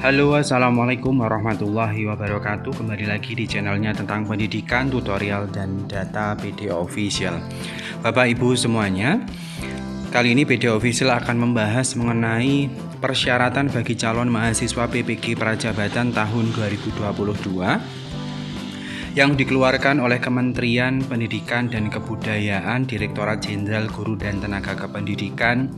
Halo, assalamualaikum warahmatullahi wabarakatuh. Kembali lagi di channelnya tentang pendidikan, tutorial, dan data PD Official. Bapak Ibu semuanya, kali ini PD Official akan membahas mengenai persyaratan bagi calon mahasiswa PPG Prajabatan tahun 2022 yang dikeluarkan oleh Kementerian Pendidikan dan Kebudayaan, Direktorat Jenderal Guru dan Tenaga Kependidikan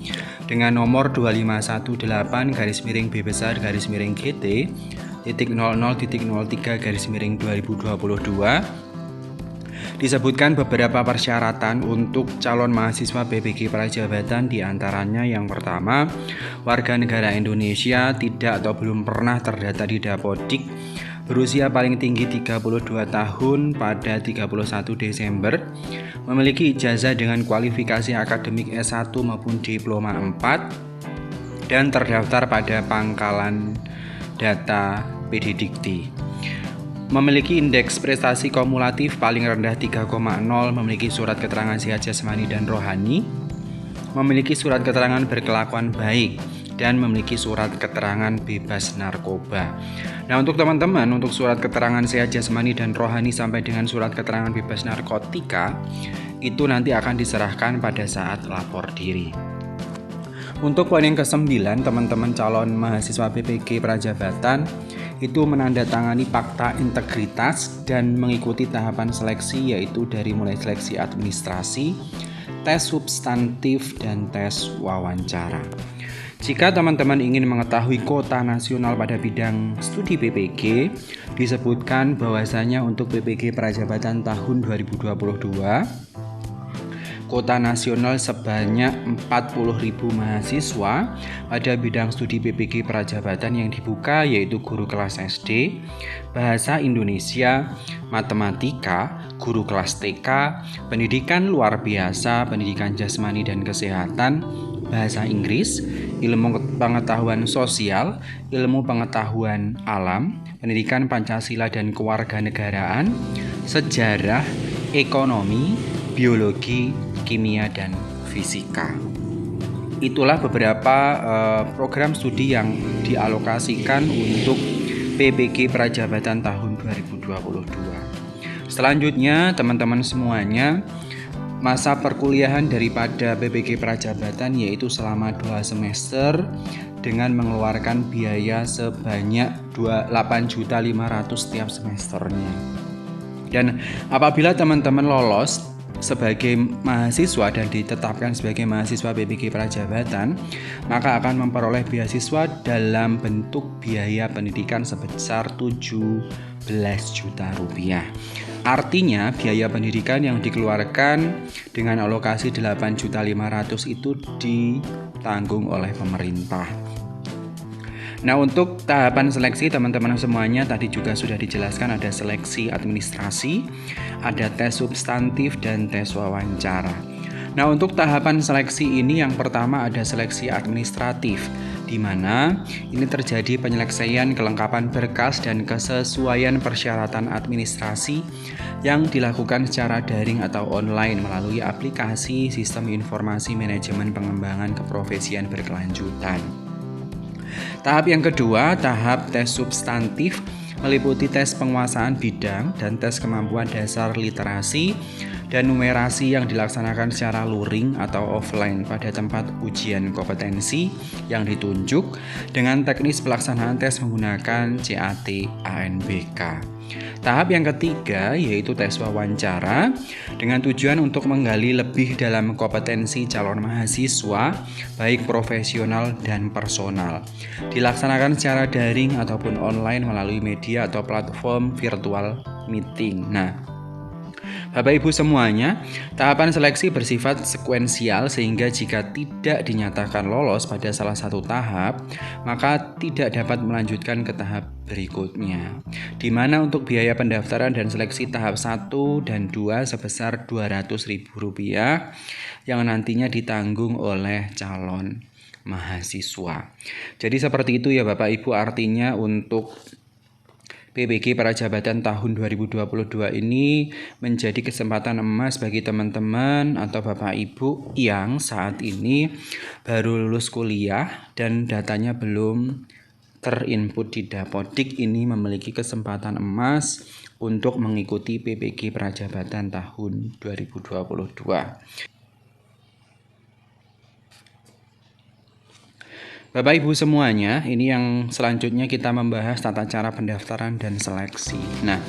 dengan nomor 2518-B-GT.00.03/2022. Disebutkan beberapa persyaratan untuk calon mahasiswa PPG Prajabatan, diantaranya yang pertama, warga negara Indonesia, tidak atau belum pernah terdata di Dapodik, berusia paling tinggi 32 tahun pada 31 Desember, memiliki ijazah dengan kualifikasi akademik S1 maupun Diploma 4, dan terdaftar pada Pangkalan Data PD Dikti. Memiliki indeks prestasi kumulatif paling rendah 3,0, memiliki surat keterangan sehat jasmani dan rohani, memiliki surat keterangan berkelakuan baik, dan memiliki surat keterangan bebas narkoba. Nah, untuk teman-teman, untuk surat keterangan sehat jasmani dan rohani sampai dengan surat keterangan bebas narkotika, itu nanti akan diserahkan pada saat lapor diri. Untuk poin yang ke-9, teman-teman calon mahasiswa PPG Prajabatan itu menandatangani fakta integritas dan mengikuti tahapan seleksi, yaitu dari mulai seleksi administrasi, tes substantif, dan tes wawancara. Jika teman-teman ingin mengetahui kuota nasional pada bidang studi PPG, disebutkan bahwasanya untuk PPG Prajabatan tahun 2022, kuota nasional sebanyak 40.000 mahasiswa pada bidang studi PPG Prajabatan yang dibuka, yaitu guru kelas SD, bahasa Indonesia, matematika, guru kelas TK, pendidikan luar biasa, pendidikan jasmani dan kesehatan, bahasa Inggris, ilmu pengetahuan sosial, ilmu pengetahuan alam, pendidikan Pancasila dan kewarganegaraan, sejarah, ekonomi, biologi, kimia, dan fisika. Itulah beberapa program studi yang dialokasikan untuk PPG Prajabatan tahun 2022. Selanjutnya, teman-teman semuanya, masa perkuliahan daripada PPG Prajabatan yaitu selama 2 semester dengan mengeluarkan biaya sebanyak 8.500.000 setiap semesternya. Dan apabila teman-teman lolos sebagai mahasiswa dan ditetapkan sebagai mahasiswa PPG Prajabatan, maka akan memperoleh beasiswa dalam bentuk biaya pendidikan sebesar 17 juta rupiah. Artinya biaya pendidikan yang dikeluarkan dengan alokasi 8.500.000 itu ditanggung oleh pemerintah. Nah, untuk tahapan seleksi teman-teman semuanya tadi juga sudah dijelaskan, ada seleksi administrasi, ada tes substantif, dan tes wawancara. Nah, untuk tahapan seleksi ini yang pertama ada seleksi administratif, di mana ini terjadi penyelesaian kelengkapan berkas dan kesesuaian persyaratan administrasi yang dilakukan secara daring atau online melalui aplikasi Sistem Informasi Manajemen Pengembangan Keprofesian Berkelanjutan. Tahap yang kedua, tahap tes substantif, meliputi tes penguasaan bidang dan tes kemampuan dasar literasi dan numerasi yang dilaksanakan secara luring atau offline pada tempat ujian kompetensi yang ditunjuk dengan teknis pelaksanaan tes menggunakan CAT ANBK. Tahap yang ketiga yaitu tes wawancara dengan tujuan untuk menggali lebih dalam kompetensi calon mahasiswa baik profesional dan personal. Dilaksanakan secara daring ataupun online melalui media atau platform virtual meeting. Nah, Bapak Ibu semuanya, tahapan seleksi bersifat sekuensial sehingga jika tidak dinyatakan lolos pada salah satu tahap, maka tidak dapat melanjutkan ke tahap berikutnya. Di mana untuk biaya pendaftaran dan seleksi tahap 1 dan 2 sebesar Rp200.000 yang nantinya ditanggung oleh calon mahasiswa. Jadi seperti itu ya Bapak Ibu, artinya untuk PPG Prajabatan tahun 2022 ini menjadi kesempatan emas bagi teman-teman atau Bapak Ibu yang saat ini baru lulus kuliah dan datanya belum terinput di Dapodik ini memiliki kesempatan emas untuk mengikuti PPG Prajabatan tahun 2022. Bapak Ibu semuanya, ini yang selanjutnya kita membahas tata cara pendaftaran dan seleksi. Nah,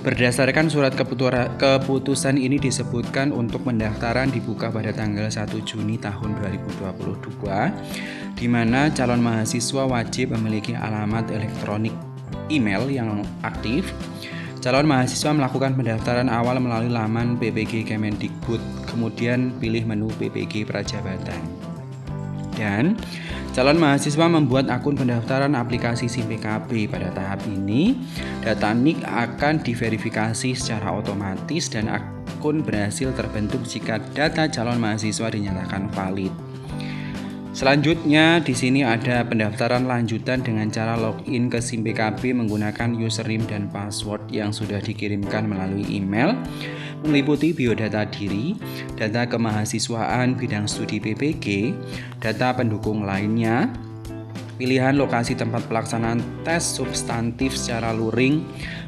berdasarkan surat keputusan ini disebutkan untuk pendaftaran dibuka pada tanggal 1 Juni tahun 2022, di mana calon mahasiswa wajib memiliki alamat elektronik email yang aktif. Calon mahasiswa melakukan pendaftaran awal melalui laman PPG Kemendikbud, kemudian pilih menu PPG Prajabatan. Dan calon mahasiswa membuat akun pendaftaran aplikasi SIM PKB. Pada tahap ini, data NIK akan diverifikasi secara otomatis dan akun berhasil terbentuk jika data calon mahasiswa dinyatakan valid. Selanjutnya di sini ada pendaftaran lanjutan dengan cara login ke SIM PKB menggunakan username dan password yang sudah dikirimkan melalui email, meliputi biodata diri, data kemahasiswaan bidang studi PPG, data pendukung lainnya, pilihan lokasi tempat pelaksanaan tes substantif secara luring,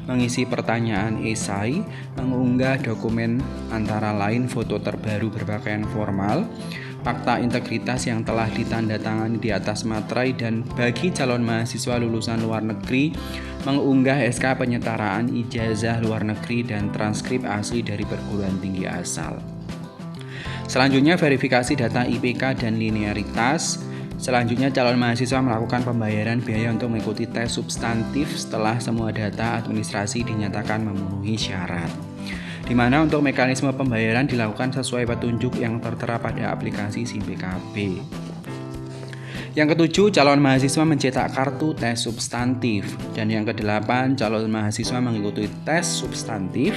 mengisi pertanyaan esai, mengunggah dokumen antara lain foto terbaru berpakaian formal, fakta integritas yang telah ditandatangani di atas materai, dan bagi calon mahasiswa lulusan luar negeri mengunggah SK penyetaraan ijazah luar negeri dan transkrip asli dari perguruan tinggi asal. Selanjutnya verifikasi data IPK dan linearitas. Selanjutnya calon mahasiswa melakukan pembayaran biaya untuk mengikuti tes substantif setelah semua data administrasi dinyatakan memenuhi syarat, di mana untuk mekanisme pembayaran dilakukan sesuai petunjuk yang tertera pada aplikasi SIM PKB. Yang ketujuh, calon mahasiswa mencetak kartu tes substantif. Dan yang kedelapan, calon mahasiswa mengikuti tes substantif.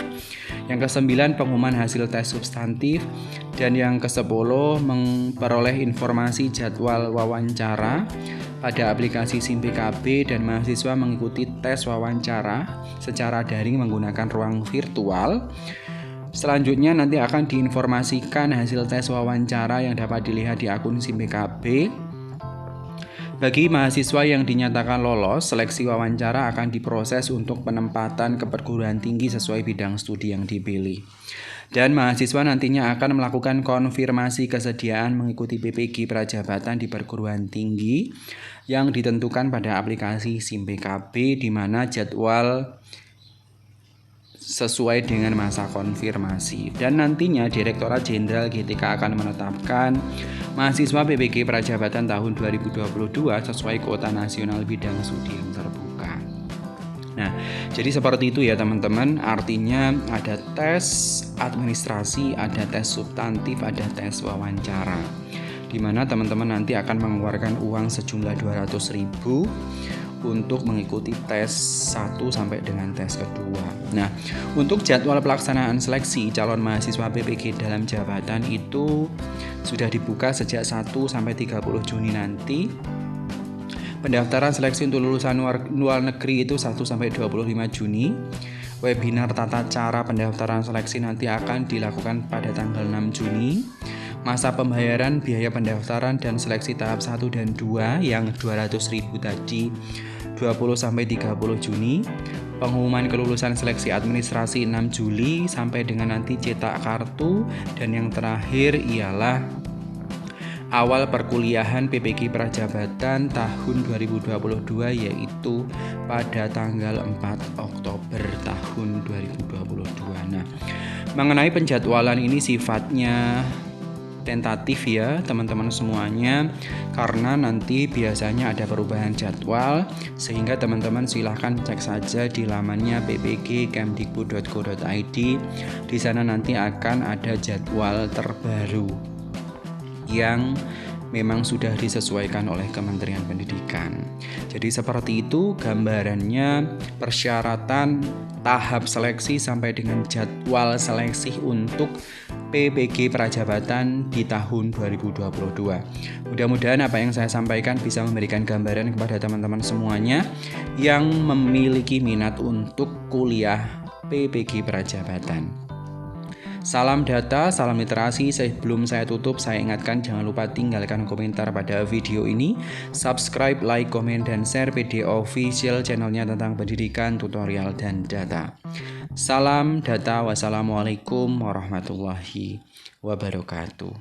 Yang kesembilan, pengumuman hasil tes substantif. Dan yang kesepuluh, memperoleh informasi jadwal wawancara pada aplikasi SIM PKB, dan mahasiswa mengikuti tes wawancara secara daring menggunakan ruang virtual. Selanjutnya nanti akan diinformasikan hasil tes wawancara yang dapat dilihat di akun SIM PKB. Bagi mahasiswa yang dinyatakan lolos, seleksi wawancara akan diproses untuk penempatan ke perguruan tinggi sesuai bidang studi yang dipilih. Dan mahasiswa nantinya akan melakukan konfirmasi kesediaan mengikuti PPG Prajabatan di perguruan tinggi yang ditentukan pada aplikasi SIM PKB, di mana jadwal sesuai dengan masa konfirmasi. Dan nantinya Direktorat Jenderal GTK akan menetapkan mahasiswa PPG Prajabatan tahun 2022 sesuai kuota nasional bidang studi yang terbuka. Nah, jadi seperti itu ya teman-teman. Artinya ada tes administrasi, ada tes substantif, ada tes wawancara, di mana teman-teman nanti akan mengeluarkan uang sejumlah 200.000 untuk mengikuti tes 1 sampai dengan tes kedua. Nah, untuk jadwal pelaksanaan seleksi calon mahasiswa PPG dalam jabatan itu sudah dibuka sejak 1 sampai 30 Juni nanti. Pendaftaran seleksi untuk lulusan luar negeri itu 1 sampai 25 Juni. Webinar tata cara pendaftaran seleksi nanti akan dilakukan pada tanggal 6 Juni. Masa pembayaran biaya pendaftaran dan seleksi tahap 1 dan 2 yang 200.000 tadi 20 sampai 30 Juni. Pengumuman kelulusan seleksi administrasi 6 Juli sampai dengan nanti cetak kartu. Dan yang terakhir ialah awal perkuliahan PPG Prajabatan tahun 2022, yaitu pada tanggal 4 Oktober tahun 2022. Nah, mengenai penjadwalan ini sifatnya tentatif ya teman-teman semuanya, karena nanti biasanya ada perubahan jadwal, sehingga teman-teman silahkan cek saja di lamannya ppgkemdikbud.go.id. Di sana nanti akan ada jadwal terbaru yang memang sudah disesuaikan oleh Kementerian Pendidikan. Jadi seperti itu gambarannya persyaratan tahap seleksi sampai dengan jadwal seleksi untuk PPG Prajabatan di tahun 2022. Mudah-mudahan apa yang saya sampaikan bisa memberikan gambaran kepada teman-teman semuanya yang memiliki minat untuk kuliah PPG Prajabatan. Salam data, salam literasi. Sebelum saya tutup, saya ingatkan jangan lupa tinggalkan komentar pada video ini, subscribe, like, komen, dan share PD official channelnya tentang pendidikan, tutorial, dan data. Salam data, wassalamualaikum warahmatullahi wabarakatuh.